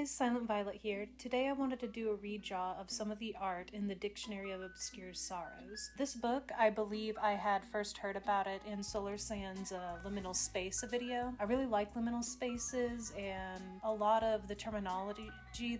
guys, Silent Violet here. Today I wanted to do a redraw of some of the art in the Dictionary of Obscure Sorrows. This book, I believe I had first heard about it in Solar Sand's Liminal Space video. I really like liminal spaces, and a lot of the terminology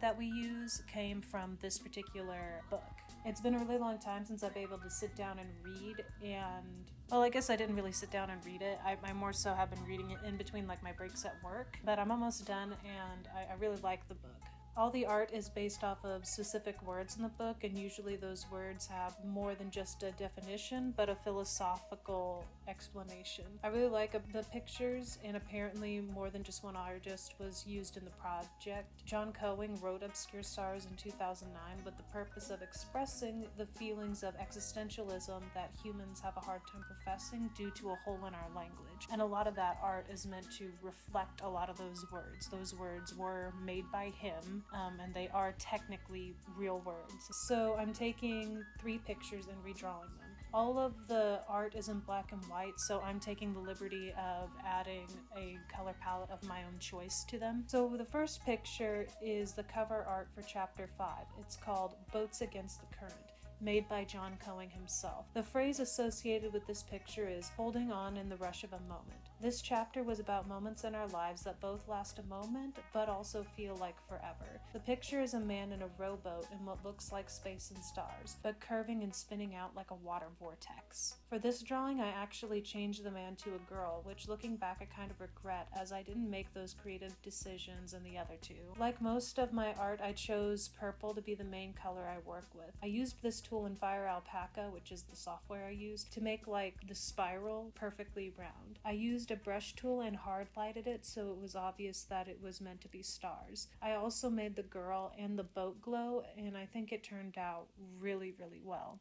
that we use came from this particular book. It's been a really long time since I've been able to sit down and read, and well, I guess I didn't really sit down and read it. I more so have been reading it in between like my breaks at work, but I'm almost done and I really like the book. All the art is based off of specific words in the book, and usually those words have more than just a definition, but a philosophical explanation. I really like the pictures, and apparently more than just one artist was used in the project. John Coing wrote Obscure Stars in 2009 with the purpose of expressing the feelings of existentialism that humans have a hard time professing due to a hole in our language. And a lot of that art is meant to reflect a lot of those words. Those words were made by him. And they are technically real words. So I'm taking 3 pictures and redrawing them. All of the art is in black and white, so I'm taking the liberty of adding a color palette of my own choice to them. So the first picture is the cover art for chapter 5. It's called Boats Against the Current, made by John Coing himself. The phrase associated with this picture is holding on in the rush of a moment. This chapter was about moments in our lives that both last a moment but also feel like forever. The picture is a man in a rowboat in what looks like space and stars, but curving and spinning out like a water vortex. For this drawing, I actually changed the man to a girl, which looking back I kind of regret, as I didn't make those creative decisions in the other 2. Like most of my art, I chose purple to be the main color I work with. I used this tool in Fire Alpaca, which is the software I used, to make like the spiral perfectly round. I used a brush tool and hard lighted it so it was obvious that it was meant to be stars. I also made the girl and the boat glow, and I think it turned out really, really well.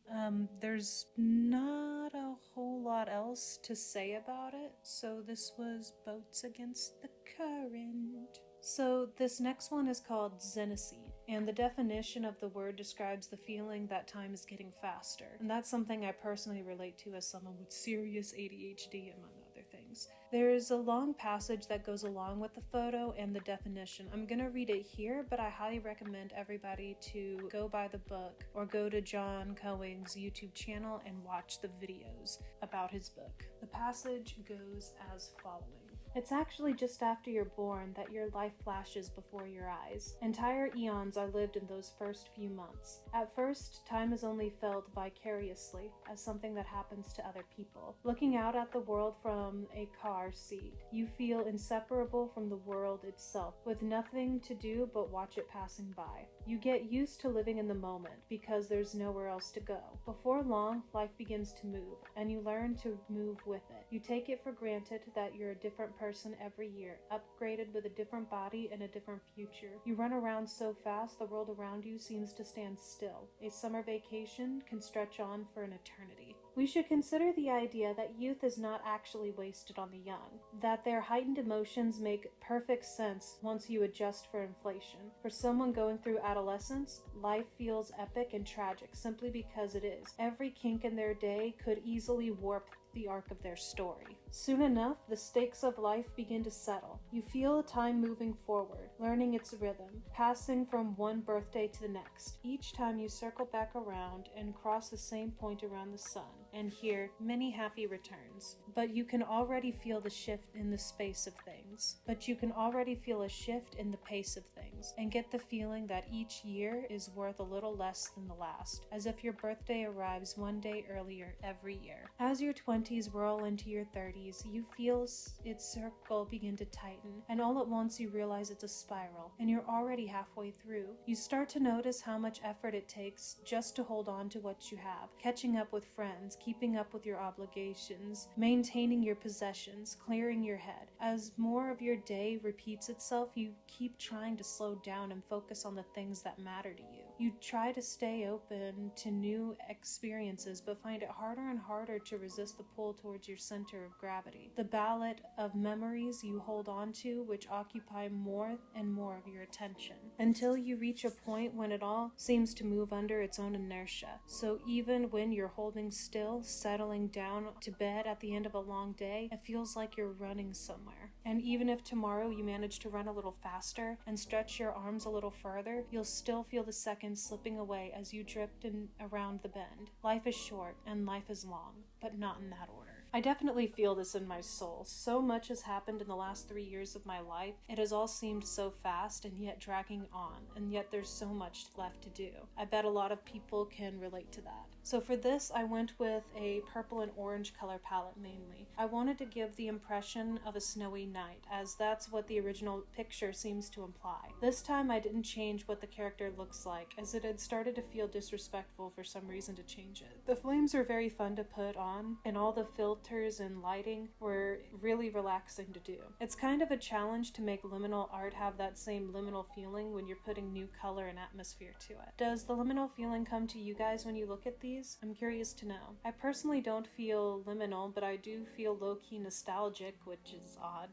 There's not a whole lot else to say about it, so this was Boats Against the Current. So this next one is called Zenocene, and the definition of the word describes the feeling that time is getting faster, and that's something I personally relate to as someone with serious ADHD, among other things. There's a long passage that goes along with the photo and the definition. I'm gonna read it here, but I highly recommend everybody to go buy the book or go to John Coing's YouTube channel and watch the videos about his book. The passage goes as following. It's actually just after you're born that your life flashes before your eyes. Entire eons are lived in those first few months. At first, time is only felt vicariously as something that happens to other people. Looking out at the world from a car seat, you feel inseparable from the world itself, with nothing to do but watch it passing by. You get used to living in the moment because there's nowhere else to go. Before long, life begins to move, and you learn to move with it. You take it for granted that you're a different person every year, upgraded with a different body and a different future. You run around so fast the world around you seems to stand still. A summer vacation can stretch on for an eternity. We should consider the idea that youth is not actually wasted on the young, that their heightened emotions make perfect sense once you adjust for inflation. For someone going through adolescence, life feels epic and tragic simply because it is. Every kink in their day could easily warp the arc of their story. Soon enough, the stakes of life begin to settle. You feel time moving forward, learning its rhythm, passing from one birthday to the next. Each time you circle back around and cross the same point around the sun, and hear many happy returns. But you can already feel the shift in the space of things. But you can already feel a shift in the pace of things, and get the feeling that each year is worth a little less than the last, as if your birthday arrives one day earlier every year. As your 20s roll into your 30s, you feel its circle begin to tighten, and all at once you realize it's a spiral, and you're already halfway through. You start to notice how much effort it takes just to hold on to what you have, catching up with friends, keeping up with your obligations, maintaining your possessions, clearing your head. As more of your day repeats itself, you keep trying to slow down and focus on the things that matter to you. You try to stay open to new experiences, but find it harder and harder to resist the pull towards your center of gravity, the ballot of memories you hold on to, which occupy more and more of your attention, until you reach a point when it all seems to move under its own inertia. So even when you're holding still, settling down to bed at the end of a long day, it feels like you're running somewhere. And even if tomorrow you manage to run a little faster and stretch your arms a little further, you'll still feel the seconds slipping away as you drift around the bend. Life is short and life is long, but not in that order. I definitely feel this in my soul. So much has happened in the last 3 years of my life. It has all seemed so fast and yet dragging on, and yet there's so much left to do. I bet a lot of people can relate to that. So for this, I went with a purple and orange color palette mainly. I wanted to give the impression of a snowy night, as that's what the original picture seems to imply. This time I didn't change what the character looks like, as it had started to feel disrespectful for some reason to change it. The flames are very fun to put on, and all the filters and lighting were really relaxing to do. It's kind of a challenge to make liminal art have that same liminal feeling when you're putting new color and atmosphere to it. Does the liminal feeling come to you guys when you look at these? I'm curious to know. I personally don't feel liminal, but I do feel low-key nostalgic, which is odd.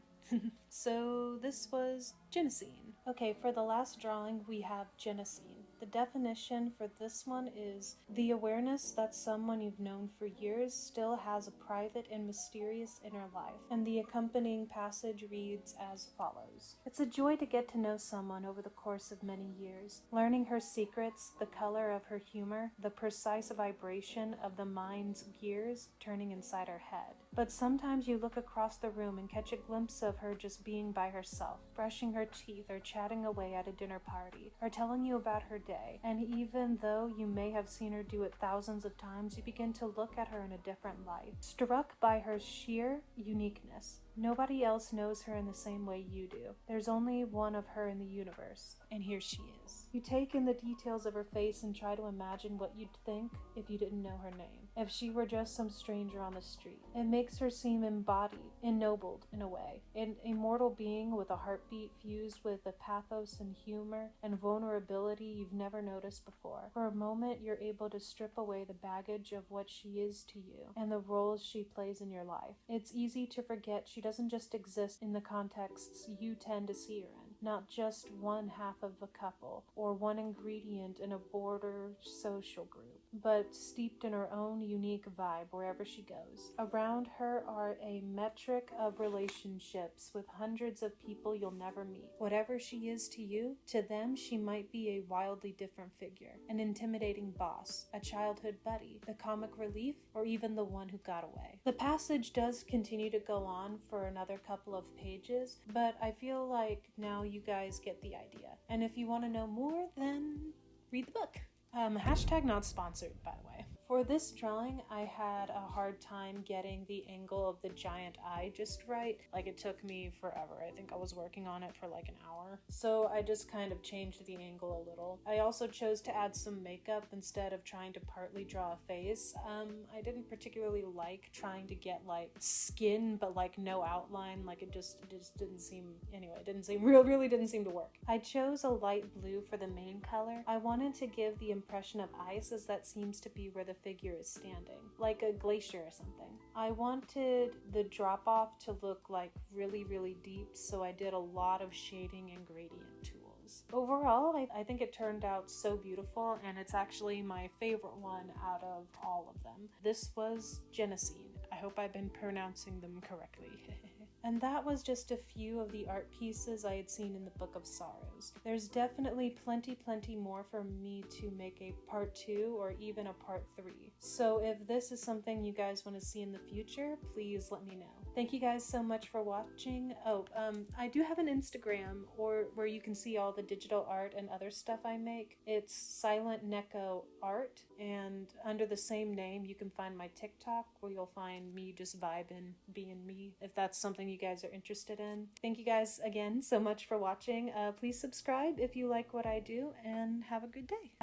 So this was Genesene. Okay, for the last drawing we have Genesene. The definition for this one is the awareness that someone you've known for years still has a private and mysterious inner life, and the accompanying passage reads as follows. It's a joy to get to know someone over the course of many years, learning her secrets, the color of her humor, the precise vibration of the mind's gears turning inside her head. But sometimes you look across the room and catch a glimpse of her just being by herself, brushing her teeth or chatting away at a dinner party, or telling you about her day. And even though you may have seen her do it thousands of times, you begin to look at her in a different light, struck by her sheer uniqueness. Nobody else knows her in the same way you do. There's only one of her in the universe, and here she is. You take in the details of her face and try to imagine what you'd think if you didn't know her name, if she were just some stranger on the street. It makes her seem embodied, ennobled in a way, an immortal being with a heartbeat fused with a pathos and humor and vulnerability you've never noticed before. For a moment, you're able to strip away the baggage of what she is to you and the roles she plays in your life. It's easy to forget she doesn't just exist in the contexts you tend to see her in, not just one half of a couple or one ingredient in a border social group, but steeped in her own unique vibe wherever she goes. Around her are a metric of relationships with hundreds of people you'll never meet. Whatever she is to you, to them she might be a wildly different figure, an intimidating boss, a childhood buddy, the comic relief, or even the one who got away. The passage does continue to go on for another couple of pages, but I feel like now you guys get the idea. And if you want to know more, then read the book. Hashtag not sponsored, by the way. For this drawing, I had a hard time getting the angle of the giant eye just right. Like, it took me forever. I think I was working on it for like an hour. So I just kind of changed the angle a little. I also chose to add some makeup instead of trying to partly draw a face. I didn't particularly like trying to get like skin, but like no outline. Like it just didn't seem, anyway, it didn't seem, really didn't seem to work. I chose a light blue for the main color. I wanted to give the impression of ice, as that seems to be where the figure is standing, like a glacier or something. I wanted the drop off to look like really deep, so I did a lot of shading and gradient tools. Overall, I think it turned out so beautiful, and it's actually my favorite one out of all of them. This was Genesene. I hope I've been pronouncing them correctly. And that was just a few of the art pieces I had seen in the Book of Sorrows. There's definitely plenty more for me to make a part 2 or even a part 3. So if this is something you guys want to see in the future, please let me know. Thank you guys so much for watching. I do have an Instagram where you can see all the digital art and other stuff I make. It's Silent Neko Art, and under the same name you can find my TikTok, where you'll find me just vibing, being me, if that's something you guys are interested in. Thank you guys again so much for watching. Please subscribe if you like what I do, and have a good day.